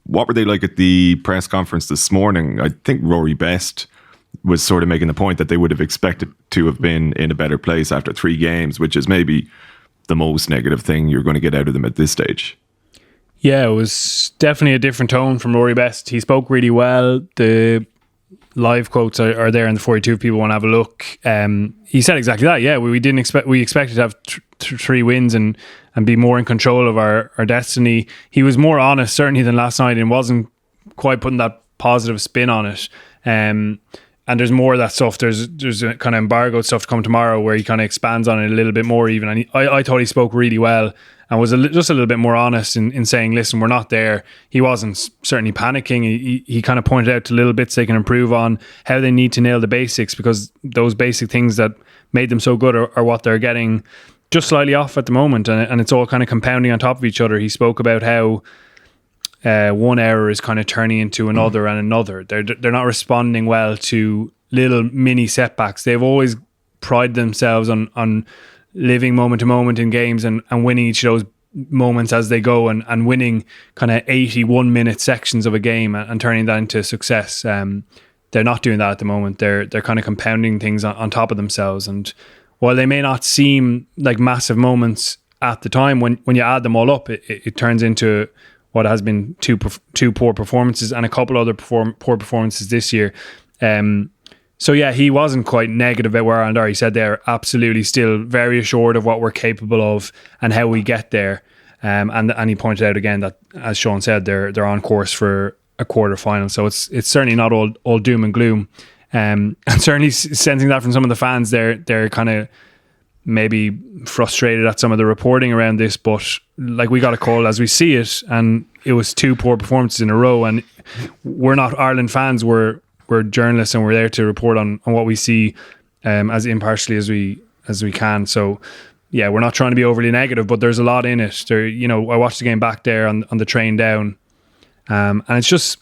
What were they like at the press conference this morning? I think Rory Best was sort of making the point that they would have expected to have been in a better place after 3 games, which is maybe the most negative thing you're going to get out of them at this stage. Yeah, it was definitely a different tone from Rory Best. He spoke really well. The live quotes are there in the 42 if people want to have a look. He said exactly that. Yeah, we expected to have 3 wins and be more in control of our destiny. He was more honest certainly than last night and wasn't quite putting that positive spin on it. And there's more of that stuff. There's a kind of embargoed stuff to come tomorrow where he kind of expands on it a little bit more even. And I thought he spoke really well and was just a little bit more honest in saying, listen, we're not there. He wasn't certainly panicking. He kind of pointed out to little bits they can improve on, how they need to nail the basics, because those basic things that made them so good are what they're getting just slightly off at the moment. And it's all kind of compounding on top of each other. He spoke about how one error is kind of turning into another and another. They're not responding well to little mini setbacks. They've always prided themselves on living moment to moment in games and winning each of those moments as they go and winning kind of 81 minute sections of a game and turning that into success. They're not doing that at the moment. They're kind of compounding things on top of themselves. And while they may not seem like massive moments at the time, when you add them all up, it turns into what has been two poor performances and a couple other poor performances this year. So yeah, he wasn't quite negative about where Ireland are. He said they're absolutely still very assured of what we're capable of and how we get there. And he pointed out again that, as Sean said, they're on course for a quarter final. So it's certainly not all doom and gloom. And certainly sensing that from some of the fans, they're kind of maybe frustrated at some of the reporting around this, but like, we got a call as we see it, and it was 2 poor performances in a row, and we're not Ireland fans, we're journalists, and we're there to report on what we see as impartially as we can. So yeah, we're not trying to be overly negative, but there's a lot in it. There, I watched the game back there on the train down, and it's just,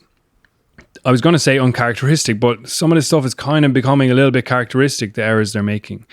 I was going to say uncharacteristic, but some of this stuff is kind of becoming a little bit characteristic, the errors they're making.